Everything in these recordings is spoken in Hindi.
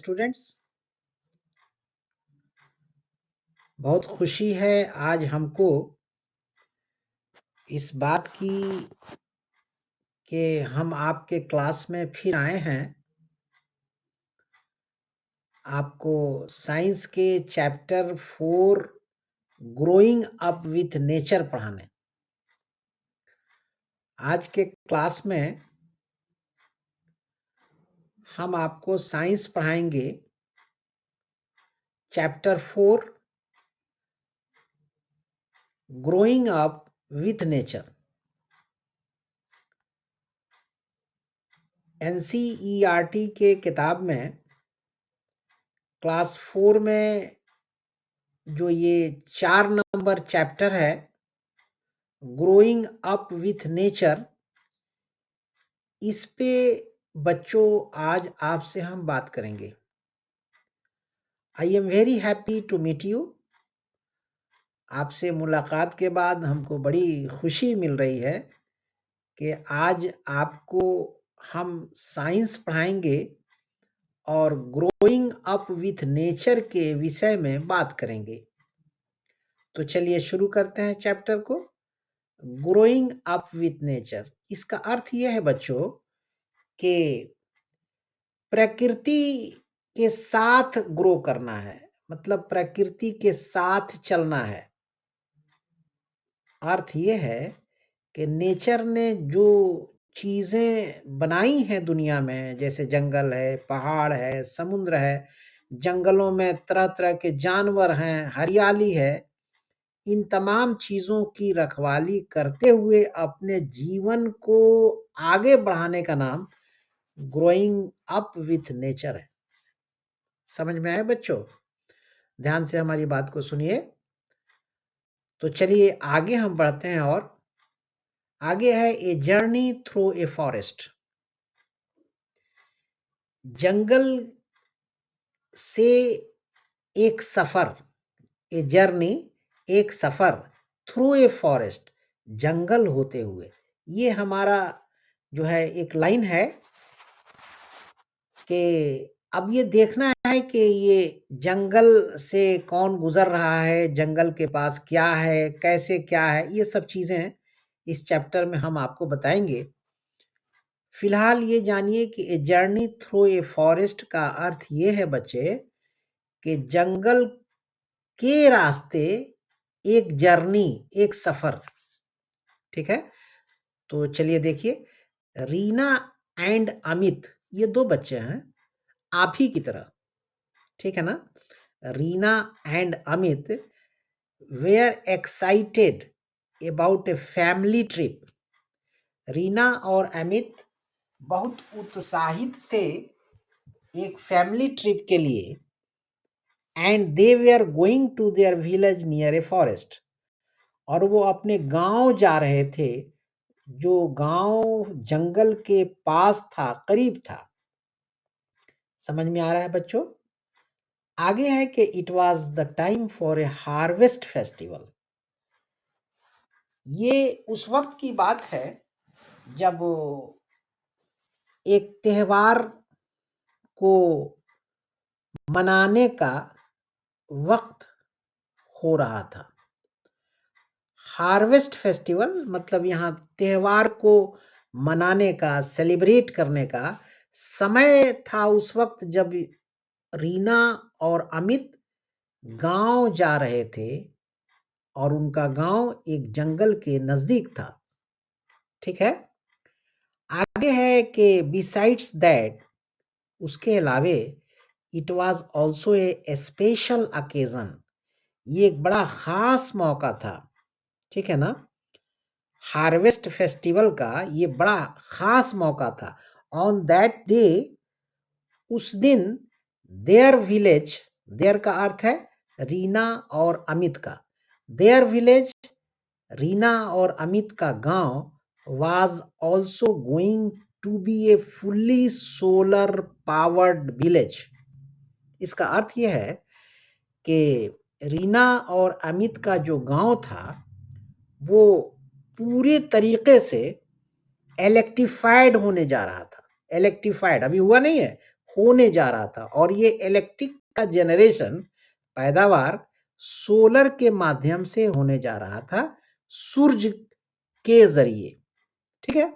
स्टूडेंट्स, बहुत खुशी है आज हमको इस बात की कि हम आपके क्लास में फिर आए हैं आपको साइंस के chapter 4 growing up with nature पढ़ाने। आज के क्लास में हम आपको साइंस पढ़ाएंगे chapter 4 growing up with nature. NCERT के किताब में क्लास 4 में जो ये 4 नंबर चैप्टर है ग्रोइंग अप विथ नेचर, इस पे बच्चों आज आपसे हम बात करेंगे। I am very happy to meet you. आपसे मुलाकात के बाद हमको बड़ी खुशी मिल रही है कि आज आपको हम साइंस पढ़ाएंगे और ग्रोइंग अप विथ नेचर के विषय में बात करेंगे। तो चलिए शुरू करते हैं चैप्टर को। ग्रोइंग अप विथ नेचर, इसका अर्थ यह है बच्चों कि प्रकृति के साथ ग्रो करना है, मतलब प्रकृति के साथ चलना है। अर्थ ये है कि नेचर ने जो चीजें बनाई हैं दुनिया में, जैसे जंगल है, पहाड़ है, समुद्र है, जंगलों में तरह तरह के जानवर हैं, हरियाली है, इन तमाम चीजों की रखवाली करते हुए अपने जीवन को आगे बढ़ाने का नाम ग्रोइंग अप विथ नेचर है। समझ में आया बच्चों? ध्यान से हमारी बात को सुनिए। तो चलिए आगे हम बढ़ते हैं और आगे है a journey through a forest. जंगल से एक सफर, ए जर्नी एक सफर थ्रू ए फॉरेस्ट, जंगल होते हुए। ये हमारा जो है एक लाइन है कि अब ये देखना है कि ये जंगल से कौन गुजर रहा है, जंगल के पास क्या है, कैसे क्या है, ये सब चीजें इस चैप्टर में हम आपको बताएंगे। फिलहाल ये जानिए कि a journey through a forest का अर्थ ये है बच्चे कि जंगल के रास्ते एक जर्नी, एक सफर। ठीक है, तो चलिए देखिए, रीना एंड अमित, ये दो बच्चे हैं आप ही की तरह। ठीक है ना? Reena and Amit were excited about a family trip. Reena और अमित बहुत उत्साहित से एक फैमिली ट्रिप के लिए, and they were going to their village near a forest, और वो अपने गांव जा रहे थे जो गांव जंगल के पास था, करीब था। समझ में आ रहा है बच्चों? आगे है कि it was the time for a harvest festival. ये उस वक्त की बात है जब एक त्योहार को मनाने का वक्त हो रहा था। हार्वेस्ट फेस्टिवल मतलब यहाँ त्योहार को मनाने का, सेलिब्रेट करने का समय था उस वक्त जब रीना और अमित गांव जा रहे थे और उनका गांव एक जंगल के नजदीक था। ठीक है, आगे है कि बिसाइड्स दैट, उसके अलावे it was also a special occasion, ये एक बड़ा खास मौका था। ठीक है ना? हार्वेस्ट फेस्टिवल का ये बड़ा खास मौका था। ऑन दैट डे, उस दिन, देयर विलेज, देयर का अर्थ है रीना और अमित का, देयर विलेज, रीना और अमित का गांव was also going to be a fully solar powered village. इसका अर्थ यह है कि रीना और अमित का जो गांव था वो पूरे तरीके से इलेक्ट्रिफाइड होने जा रहा था। इलेक्ट्रिफाइड अभी हुआ नहीं है, होने जा रहा था और ये इलेक्ट्रिक का जनरेशन पैदावार सोलर के माध्यम से होने जा रहा था, सूरज के जरिए। ठीक है।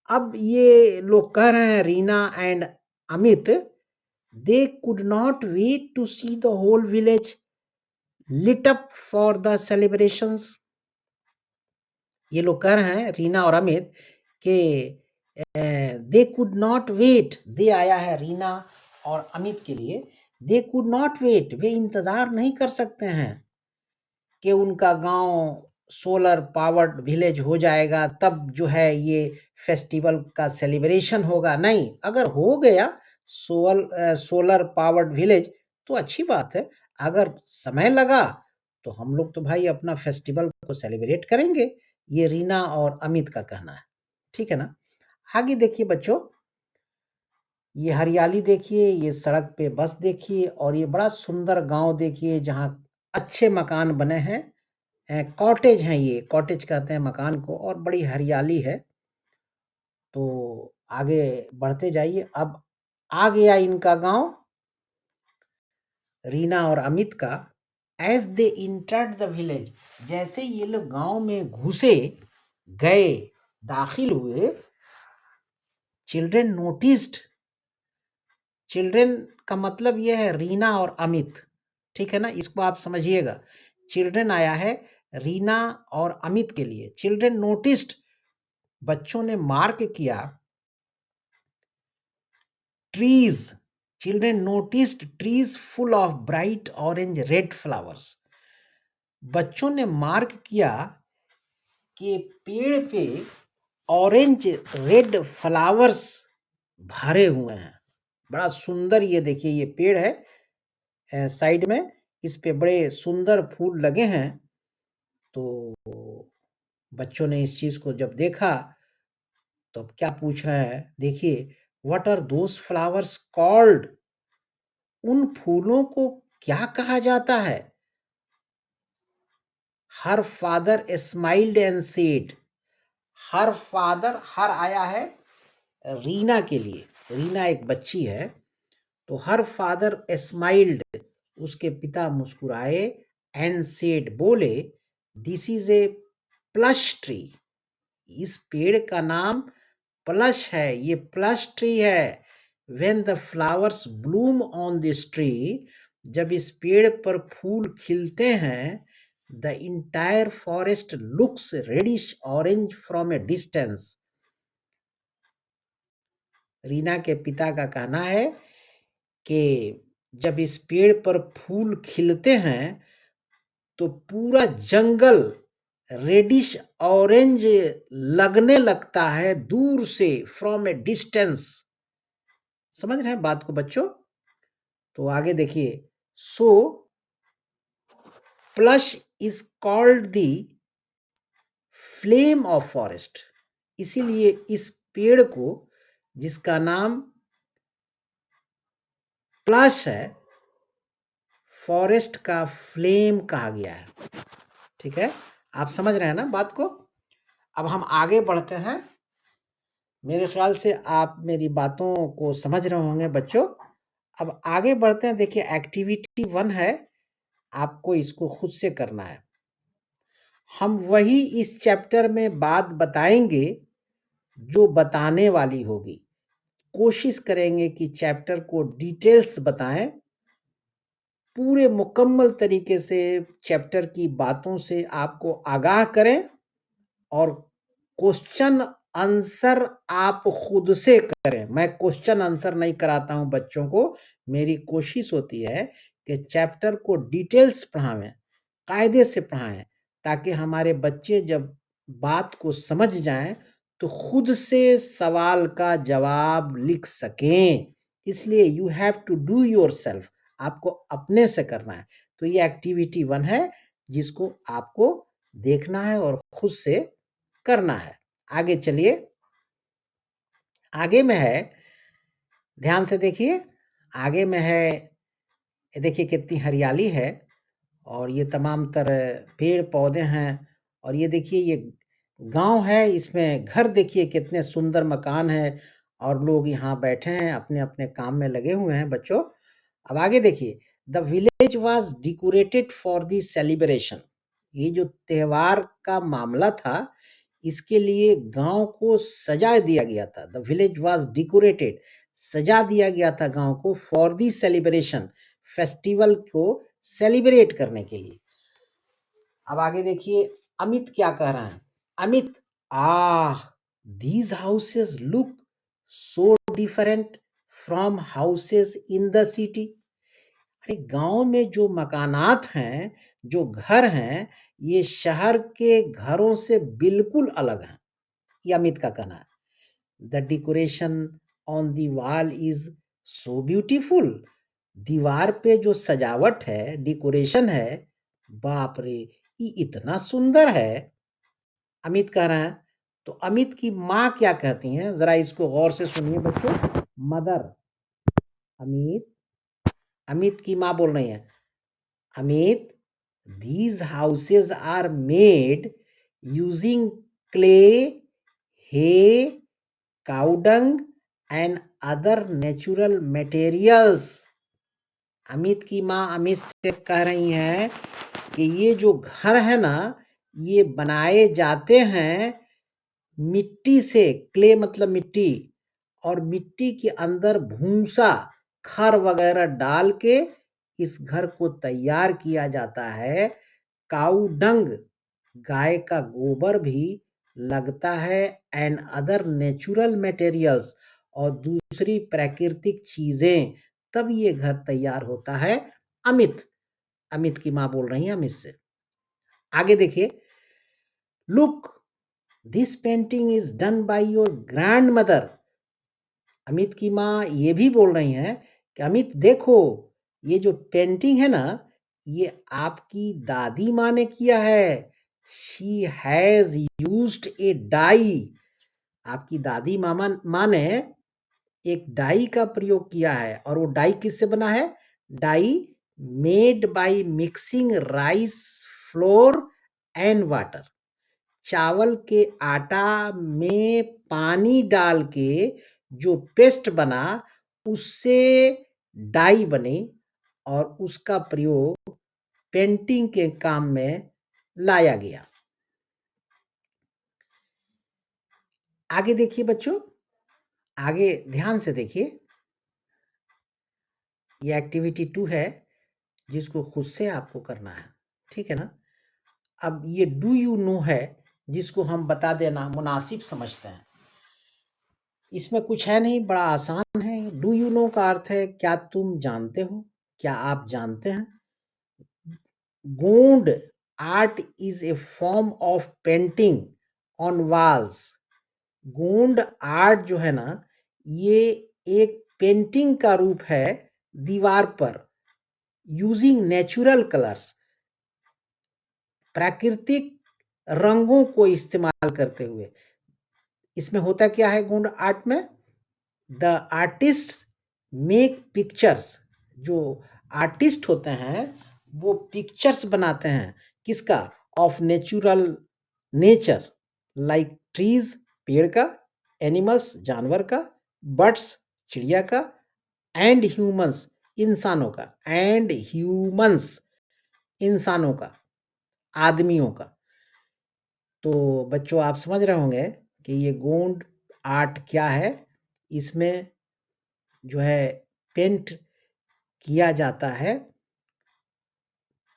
अब ये लोग कह रहे हैं, Reena and Amit, they could not wait to see the whole village lit up for the celebrations। ये लोग कह रहे हैं, रीना और अमित, कि दे कुड नॉट वेट, दे आया है रीना और अमित के लिए, दे कुड नॉट वेट, वे इंतजार नहीं कर सकते हैं कि उनका गांव सोलर पावर्ड विलेज हो जाएगा तब जो है ये फेस्टिवल का सेलिब्रेशन होगा। नहीं, अगर हो गया सोलर पावर्ड विलेज तो अच्छी बात है, अगर समय लगा तो हम लोग तो भाई अपना फेस्टिवल को सेलिब्रेट करेंगे। ये रीना और अमित का कहना है। ठीक है ना। आगे देखिए बच्चों, ये हरियाली देखिए, ये सड़क पे बस देखिए, और ये बड़ा सुंदर गांव देखिए जहाँ अच्छे मकान बने हैं, कॉटेज हैं, ये कॉटेज कहते हैं मकान को, और बड़ी हरियाली है। तो आगे बढ़ते जाइए। अब आ गया इनका गांव, रीना और अमित का। As they entered the village, जैसे ये लोग गांव में घुसे, गए, दाखिल हुए, चिल्ड्रेन नोटिस्ड, चिल्ड्रेन का मतलब यह है रीना और अमित। ठीक है ना, इसको आप समझिएगा। चिल्ड्रेन आया है रीना और अमित के लिए। चिल्ड्रेन नोटिस्ड, बच्चों ने मार्क किया, trees, children noticed trees full of bright orange red flowers. बच्चों ने मार्क किया कि पेड़ पे ऑरेंज रेड फ्लावर्स भरे हुए हैं। बड़ा सुंदर, ये देखिए ये पेड़ है साइड में, इस पे बड़े सुंदर फूल लगे हैं। तो बच्चों ने इस चीज को जब देखा तो अब क्या पूछ रहे हैं, देखिए, what are those flowers called, उन फूलों को क्या कहा जाता है। Her father smiled and said, her father, हर आया है रीना के लिए, रीना एक बच्ची है। तो हर फादर स्माइल्ड, उसके पिता मुस्कुराए, एंड सेड, बोले, this is a palash tree, इस पेड़ का नाम प्लश है, ये प्लश ट्री है। When the flowers bloom on this tree, जब इस पेड़ पर फूल खिलते हैं, the entire forest looks reddish orange from a distance. Reena के पिता का कहना है कि जब इस पेड़ पर फूल खिलते हैं तो पूरा जंगल रेडिश ऑरेंज लगने लगता है दूर से, फ्रॉम ए डिस्टेंस। समझ रहे हैं बात को बच्चों। तो आगे देखिए, so palash is called the flame of forest, इसीलिए इस पेड़ को, जिसका नाम प्लश है, फॉरेस्ट का फ्लेम कहा गया है। ठीक है, आप समझ रहे हैं ना बात को। अब हम आगे बढ़ते हैं। मेरे ख्याल से आप मेरी बातों को समझ रहे होंगे बच्चों। अब आगे बढ़ते हैं। देखिए, एक्टिविटी 1 है, आपको इसको खुद से करना है। हम वही इस चैप्टर में बात बताएंगे जो बताने वाली होगी। कोशिश करेंगे कि चैप्टर को डिटेल्स बताएं, पूरे मुकम्मल तरीके से चैप्टर की बातों से आपको आगाह करें, और क्वेश्चन आंसर आप खुद से करें। मैं क्वेश्चन आंसर नहीं कराता हूं बच्चों को। मेरी कोशिश होती है कि चैप्टर को डिटेल्स पढ़ावें, कायदे से पढ़ाएं, ताकि हमारे बच्चे जब बात को समझ जाएं तो खुद से सवाल का जवाब लिख सकें। इसलिए you have to do yourself, आपको अपने से करना है। तो ये एक्टिविटी 1 है जिसको आपको देखना है और खुद से करना है। आगे चलिए, आगे में है, ध्यान से देखिए, आगे में है, देखिए कितनी हरियाली है, और ये तमाम तरह पेड़ पौधे हैं, और ये देखिए ये गांव है, इसमें घर देखिए कितने सुंदर मकान है, और लोग यहाँ बैठे हैं, अपने अपने काम में लगे हुए हैं बच्चों। अब आगे देखिए, the village was decorated for the celebration. ये जो त्योहार का मामला था, इसके लिए गांव को सजा दिया गया था। द विलेज वॉज डिकोरेटेड, सजा दिया गया था गांव को, फॉर दी सेलिब्रेशन, फेस्टिवल को सेलिब्रेट करने के लिए। अब आगे देखिए अमित क्या कह रहा है। Amit, these houses look so different from houses in the city. अरे गांव में जो मकानात हैं, जो घर हैं, ये शहर के घरों से बिल्कुल अलग हैं। ये अमित का कहना है। The decoration on the wall is so beautiful. दीवार पे जो सजावट है, डेकोरेशन है, बाप रे, ये इतना सुंदर है। अमित कह रहे हैं। तो अमित की माँ क्या कहती हैं, जरा इसको गौर से सुनिए बच्चों। मदर, अमित की माँ बोल रही है, Amit, these houses are made using clay, hay, cow dung and other natural materials. Amit की माँ अमित से कह रही हैं कि ये जो घर है ना, ये बनाए जाते हैं मिट्टी से। क्ले मतलब मिट्टी, और मिट्टी के अंदर भूसा, खर वगैरह डाल के इस घर को तैयार किया जाता है। काऊ डंग, गाय का गोबर भी लगता है, एंड अदर नेचुरल मटेरियल्स, और दूसरी प्राकृतिक चीजें, तब ये घर तैयार होता है। अमित की माँ बोल रही है अमित से। आगे देखिए, look, this painting is done by your grand mother. Amit की माँ ये भी बोल रही हैं कि अमित देखो, ये जो पेंटिंग है ना, ये आपकी दादी माँ ने किया है। She has used a dye. आपकी दादी माँ ने एक डाई का प्रयोग किया है, और वो डाई किससे बना है? Dye made by mixing rice flour and water. चावल के आटा में पानी डाल के जो पेस्ट बना, उससे डाई बनी, और उसका प्रयोग पेंटिंग के काम में लाया गया। आगे देखिए बच्चों, आगे ध्यान से देखिए। ये एक्टिविटी 2 है, जिसको खुद से आपको करना है, ठीक है ना। अब ये डू यू नो है, जिसको हम बता देना मुनासिब समझते हैं। इसमें कुछ है नहीं, बड़ा आसान है। डू यू नो का अर्थ है क्या तुम जानते हो, क्या आप जानते हैं। Gond art is a form of painting on walls. Gond art जो है ना, ये एक पेंटिंग का रूप है दीवार पर, यूजिंग नेचुरल कलर्स, प्राकृतिक रंगों को इस्तेमाल करते हुए। इसमें होता क्या है गोंड आर्ट में? The artist make pictures. जो आर्टिस्ट होते हैं वो पिक्चर्स बनाते हैं, किसका? Of natural nature, like trees, पेड़ का, एनिमल्स, जानवर का, बर्ड्स, चिड़िया का, एंड ह्यूमंस, इंसानों का, एंड ह्यूमंस, इंसानों का, आदमियों का। तो बच्चों आप समझ रहे होंगे कि ये गोंड आर्ट क्या है। इसमें जो है पेंट किया जाता है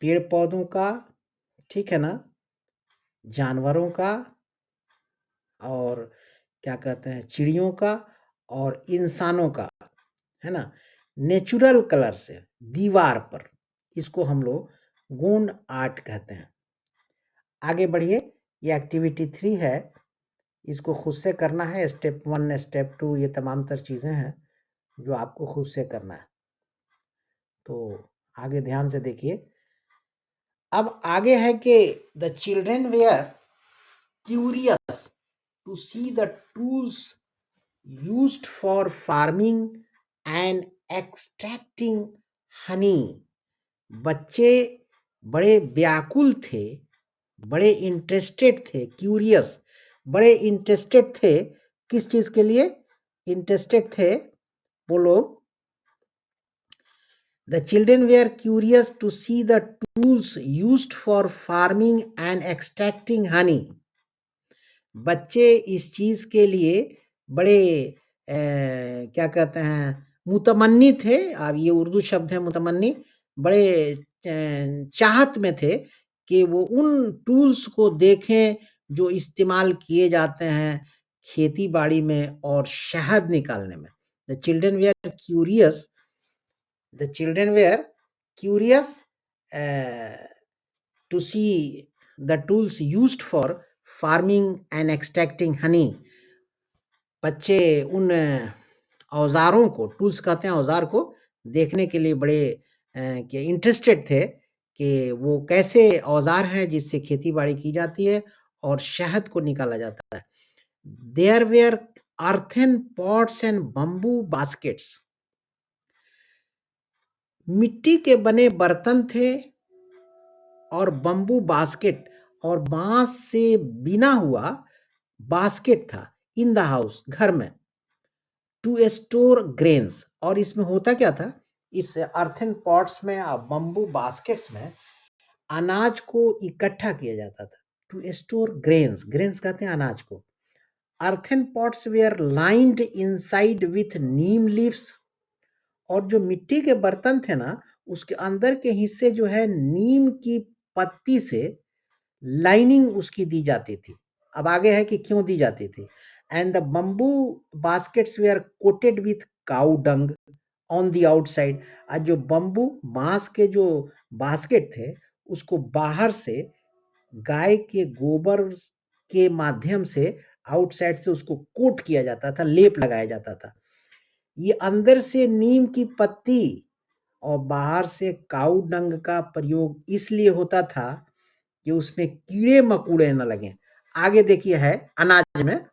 पेड़ पौधों का, ठीक है ना, जानवरों का, और क्या कहते हैं, चिड़ियों का, और इंसानों का, है ना, नेचुरल कलर से दीवार पर। इसको हम लोग गोंड आर्ट कहते हैं। आगे बढ़िए, ये एक्टिविटी 3 है, इसको खुद से करना है। स्टेप 1, स्टेप 2, ये तमाम तर चीज़ें हैं जो आपको खुद से करना है। तो आगे ध्यान से देखिए। अब आगे है कि the children were curious to see the tools used for farming and extracting honey. बच्चे बड़े व्याकुल थे, बड़े इंटरेस्टेड थे, क्यूरियस, बड़े इंटरेस्टेड थे किस चीज के लिए? इंटरेस्टेड थे वो लोग। The children were curious to see the tools used for farming and extracting honey. बच्चे इस चीज के लिए बड़े क्या कहते हैं, मुतमन्नी थे। अब ये उर्दू शब्द है मुतमन्नी। बड़े चाहत में थे कि वो उन टूल्स को देखें जो इस्तेमाल किए जाते हैं खेती बाड़ी में और शहद निकालने में। The children were curious The children were curious to see the tools used for farming and extracting honey. बच्चे उन औजारों को, टूल्स कहते हैं औजार को, देखने के लिए बड़े इंटरेस्टेड थे कि वो कैसे औजार हैं जिससे खेती बाड़ी की जाती है और शहद को निकाला जाता है। There were earthen pots and bamboo baskets. मिट्टी के बने बर्तन थे और बंबू बास्केट और बांस से बिना हुआ बास्केट था इन द हाउस, घर में, टू स्टोर ग्रेन्स। और इसमें होता क्या था, इस अर्थन पॉट्स में और बंबू बास्केट्स में अनाज को इकट्ठा किया जाता था। टू स्टोर ग्रेन्स, ग्रेन्स कहते हैं अनाज को। Earthen pots were lined inside with neem leaves. और जो मिट्टी के बर्तन थे ना, उसके अंदर के हिस्से जो है नीम की पत्ती से लाइनिंग उसकी दी जाती थी। अब आगे है कि क्यों दी जाती थी। And the bamboo baskets were coated with cow dung on the outside. आज जो बम्बू बांस के जो बास्केट थे उसको बाहर से गाय के गोबर के माध्यम से आउटसाइड से उसको कोट किया जाता था, लेप लगाया जाता था। ये अंदर से नीम की पत्ती और बाहर से काऊ डंग का प्रयोग इसलिए होता था कि उसमें कीड़े मकोड़े न लगे। आगे देखिए है अनाज में,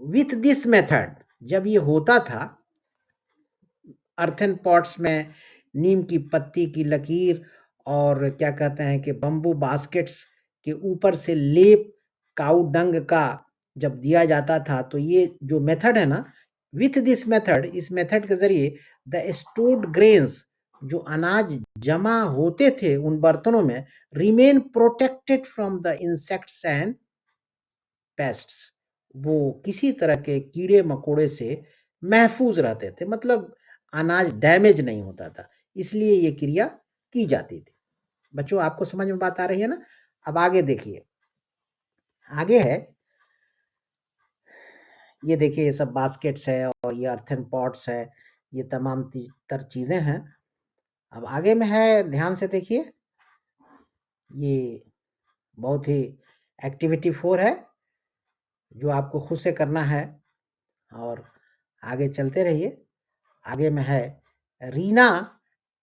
विथ दिस मेथड, जब ये होता था अर्थन पॉट्स में नीम की पत्ती की लकीर और क्या कहते हैं कि बंबू बास्केट्स के ऊपर से लेप काऊ डंग का जब दिया जाता था, तो ये जो मेथड है ना, विथ दिस मेथड, इस मेथड के जरिए द स्टोर्ड ग्रेन्स, जो अनाज जमा होते थे उन बर्तनों में, remain protected from the insects and pests. वो किसी तरह के कीड़े मकोड़े से महफूज रहते थे, मतलब अनाज डैमेज नहीं होता था, इसलिए ये क्रिया की जाती थी। बच्चों आपको समझ में बात आ रही है ना। अब आगे देखिए, आगे है, ये देखिए ये सब बास्केट्स है और ये अर्थन पॉट्स है, ये तमाम तर चीजें हैं। अब आगे में है, ध्यान से देखिए, ये बहुत ही एक्टिविटी 4 है जो आपको खुद से करना है और आगे चलते रहिए। आगे में है, Reena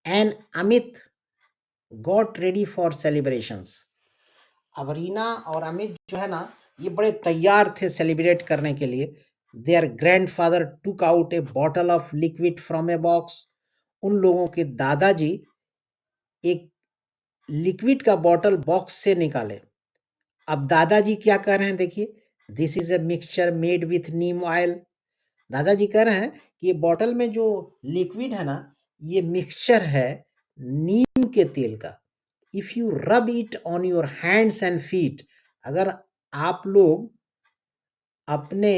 and Amit got ready for celebrations. अब रीना और अमित जो है ना, ये बड़े तैयार थे सेलिब्रेट करने के लिए। Their grandfather took out a bottle of liquid from a box. उन लोगों के दादाजी एक लिक्विड का बॉटल बॉक्स से निकाले। अब दादाजी क्या कह रहे हैं देखिए, this is a mixture made with Neem oil. दादाजी कह रहे हैं कि ये बॉटल में जो लिक्विड है ना, ये मिक्सचर है नीम के तेल का। If you rub it on your hands and feet, अगर आप लोग अपने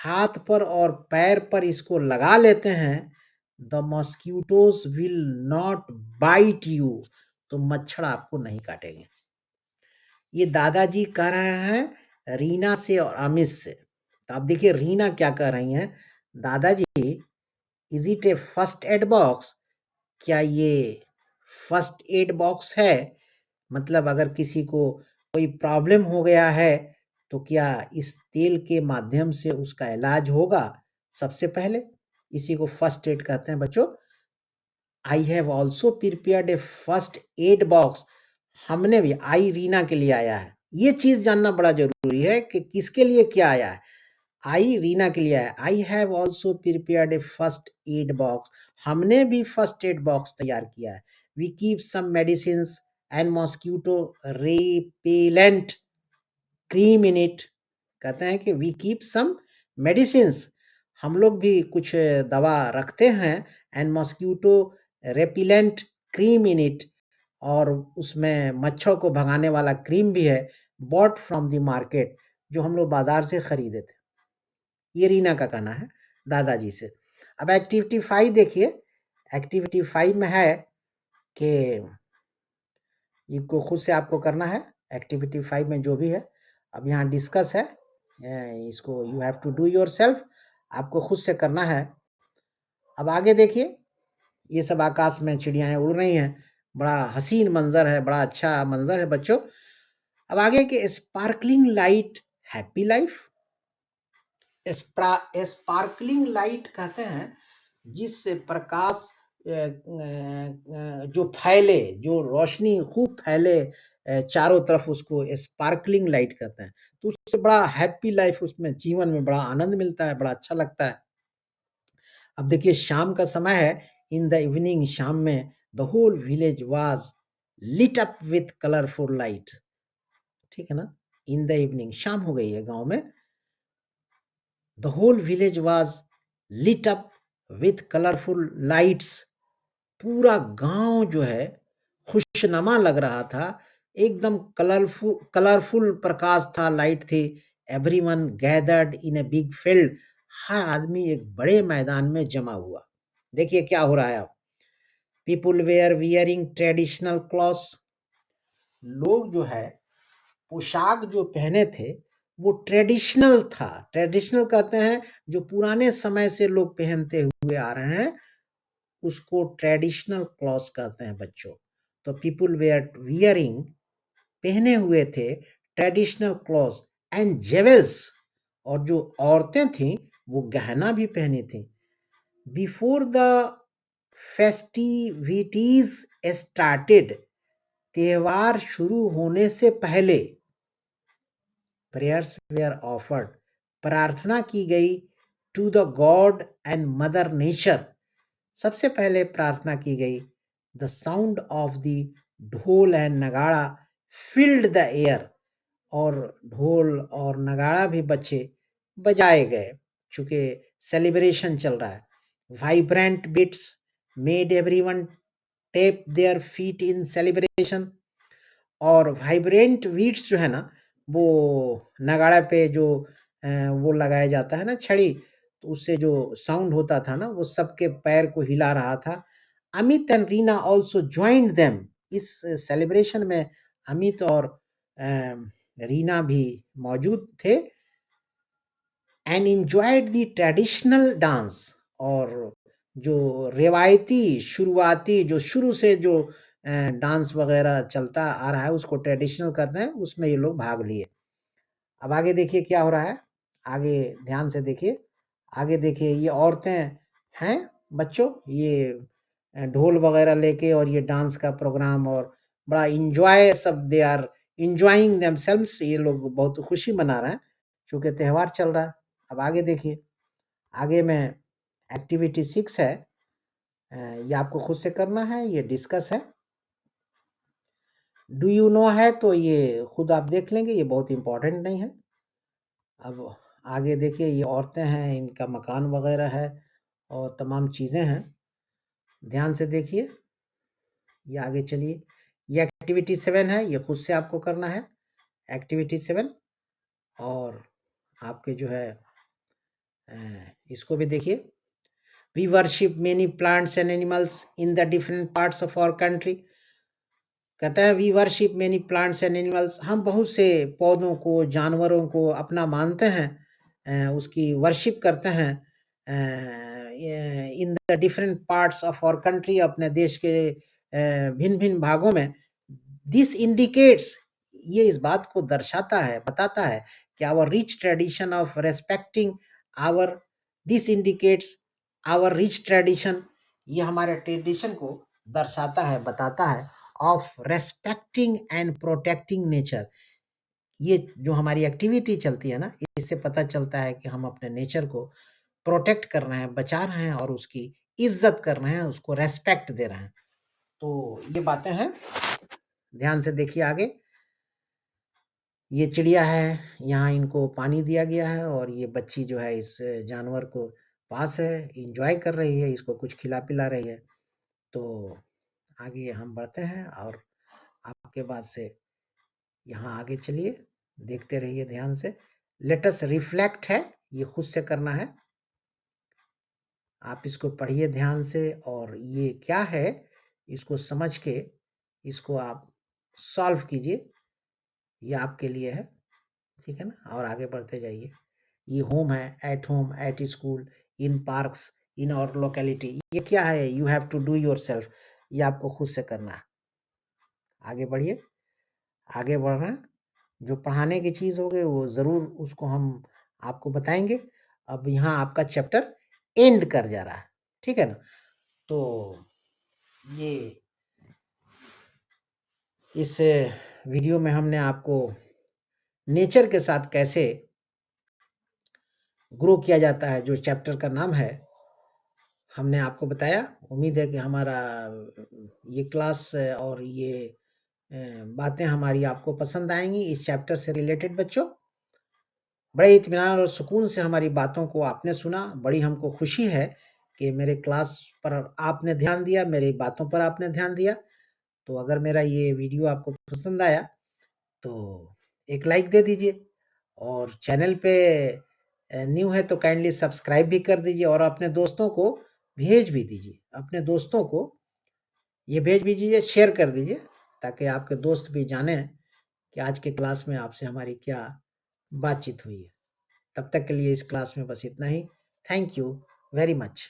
हाथ पर और पैर पर इसको लगा लेते हैं, the mosquitoes will not bite you, तो मच्छर आपको नहीं काटेंगे। ये दादाजी कह रहे हैं रीना से और अमित से। तो आप देखिए रीना क्या कह रही हैं, दादाजी is it A first aid box, क्या ये फर्स्ट एड बॉक्स है, मतलब अगर किसी को कोई प्रॉब्लम हो गया है तो क्या इस तेल के माध्यम से उसका इलाज होगा। सबसे पहले इसी को फर्स्ट एड कहते हैं बच्चों। आई have also prepared a first aid box, हमने भी, आई रीना के लिए आया है। ये चीज जानना बड़ा जरूरी है कि किसके लिए क्या आया है। आई रीना के लिए आया, I have also prepared a first aid box, हमने भी फर्स्ट एड बॉक्स तैयार किया है। We keep some medicine and mosquito repellent cream in it, कहते हैं कि वी कीप सम मेडिसिन्स, हम लोग भी कुछ दवा रखते हैं, and mosquito repellent cream in it, और उसमें मच्छर को भगाने वाला क्रीम भी है, बॉट फ्रॉम द मार्केट, जो हम लोग बाजार से खरीदे थे। ये रीना का कहना है दादाजी से। अब एक्टिविटी 5 देखिए। एक्टिविटी 5 में है कि इसको खुद से आपको करना है। एक्टिविटी 5 में जो भी है, अब यहाँ डिस्कस है, इसको you have to do yourself, आपको खुद से करना है। अब आगे देखिए, ये सब आकाश में चिड़ियाएं उड़ रही हैं, बड़ा हसीन मंजर है, बड़ा अच्छा मंजर है बच्चों। अब आगे के sparkling light happy life. Sparkling light कहते हैं जिससे प्रकाश जो फैले, जो रोशनी खूब फैले चारों तरफ, उसको स्पार्कलिंग लाइट कहते हैं। तो उससे बड़ा हैप्पी लाइफ, उसमें जीवन में बड़ा आनंद मिलता है, बड़ा अच्छा लगता है। अब देखिए शाम का समय है, इन द इवनिंग, शाम में the whole village was lit up with colourful light. ठीक है ना, इन द इवनिंग, शाम हो गई है गांव में। The whole village was lit up with colourful lights, पूरा गांव जो है खुशनमा लग रहा था, एकदम कलरफुल कलरफुल प्रकाश था, लाइट थी। Everyone gathered in a big field, हर आदमी एक बड़े मैदान में जमा हुआ। देखिए क्या हो रहा है अब। People were wearing traditional clothes, लोग जो है पोशाक जो पहने थे वो ट्रेडिशनल था। ट्रेडिशनल कहते हैं जो पुराने समय से लोग पहनते हुए आ रहे हैं, उसको ट्रेडिशनल क्लॉथ्स कहते हैं बच्चों। तो पीपुल वेयर वियरिंग, पहने हुए थे, ट्रेडिशनल क्लॉथ्स एंड जेवल्स, और जो औरतें थीं वो गहना भी पहनी थी। बिफोर द फेस्टिविटीज स्टार्टेड, त्योहार शुरू होने से पहले, प्रेयर्स वेयर ऑफर्ड, प्रार्थना की गई, to the god and mother nature, सबसे पहले प्रार्थना की गई। The sound of the dhol and nagada filled the air, और ढोल और नगाड़ा भी बच्चे बजाए गए, चूंकि सेलिब्रेशन चल रहा है। Vibrant bits made everyone tape their feet in celebration, और वाइब्रेंट बीट्स जो है ना, वो नगाड़ा पे जो वो लगाया जाता है ना, छड़ी, तो उससे जो साउंड होता था ना, वो सबके पैर को हिला रहा था। Amit and Reena also joined them, इस सेलिब्रेशन में अमित और रीना भी मौजूद थे। And enjoyed the traditional dance, और जो रिवायती शुरुआती, जो शुरू से जो डांस वगैरह चलता आ रहा है, उसको ट्रेडिशनल कहते हैं, उसमें ये लोग भाग लिए। अब आगे देखिए क्या हो रहा है, आगे ध्यान से देखिए। आगे देखिए ये औरतें हैं बच्चों, ये ढोल वगैरह लेके, और ये डांस का प्रोग्राम, और बड़ा इंजॉय, सब दे आर इंजॉइंग देमसेल्व्स, ये लोग बहुत खुशी मना रहे हैं क्योंकि त्यौहार चल रहा है। अब आगे देखिए, आगे में एक्टिविटी 6 है, ये आपको खुद से करना है, ये डिस्कस है। डू यू नो है तो ये खुद आप देख लेंगे, ये बहुत इंपॉर्टेंट नहीं है। अब आगे देखिए, ये औरतें हैं, इनका मकान वगैरह है और तमाम चीज़ें हैं, ध्यान से देखिए। ये आगे चलिए, ये एक्टिविटी 7 है, ये खुद से आपको करना है, एक्टिविटी 7। और आपके जो है इसको भी देखिए। We worship many plants and animals in the different parts of our country, कहता है we worship many plants and animals, हम बहुत से पौधों को, जानवरों को अपना मानते हैं, उसकी वर्शिप करते हैं in the different parts of our country, अपने देश के भिन्न भिन्न भागों में। दिस इंडिकेट्स, ये इस बात को दर्शाता है, बताता है कि our rich tradition of respecting our, this indicates our rich tradition, ये हमारे ट्रेडिशन को दर्शाता है, बताता है, of respecting and protecting nature. ये जो हमारी एक्टिविटी चलती है ना, इससे पता चलता है कि हम अपने नेचर को प्रोटेक्ट कर रहे हैं, बचा रहे हैं, और उसकी इज्जत कर रहे हैं, उसको रेस्पेक्ट दे रहे हैं। तो ये बातें हैं, ध्यान से देखिए आगे। ये चिड़िया है, यहाँ इनको पानी दिया गया है और ये बच्ची जो है इस जानवर को पास है, एंजॉय कर रही है, इसको कुछ खिला-पिला रही है। तो आगे हम बढ़ते हैं और आपके बाद से यहाँ आगे चलिए, देखते रहिए ध्यान से। लेट अस रिफ्लेक्ट है, ये खुद से करना है। आप इसको पढ़िए ध्यान से और ये क्या है, इसको समझ के इसको आप सॉल्व कीजिए, ये आपके लिए है, ठीक है ना? और आगे बढ़ते जाइए। ये होम है, at school, in parks, in our locality. ये क्या है? You have to do yourself, ये आपको खुद से करना है। आगे बढ़िए, आगे बढ़ना है। जो पढ़ाने की चीज़ होगी वो ज़रूर उसको हम आपको बताएँगे। अब यहाँ आपका चैप्टर एंड कर जा रहा है, ठीक है ना? तो ये इस वीडियो में हमने आपको नेचर के साथ कैसे ग्रो किया जाता है, जो चैप्टर का नाम है, हमने आपको बताया। उम्मीद है कि हमारा ये क्लास और ये बातें हमारी आपको पसंद आएँगी इस चैप्टर से रिलेटेड बच्चों। बड़े इत्मीनान और सुकून से हमारी बातों को आपने सुना। बड़ी हमको खुशी है कि मेरे क्लास पर आपने ध्यान दिया, मेरी बातों पर आपने ध्यान दिया। तो अगर मेरा ये वीडियो आपको पसंद आया तो एक लाइक दे दीजिए और चैनल पे न्यू है तो काइंडली सब्सक्राइब भी कर दीजिए और अपने दोस्तों को भेज भी दीजिए। अपने दोस्तों को ये भेज भी दीजिए, शेयर कर दीजिए ताकि आपके दोस्त भी जानें कि आज के क्लास में आपसे हमारी क्या बातचीत हुई है। तब तक के लिए इस क्लास में बस इतना ही। Thank you very much.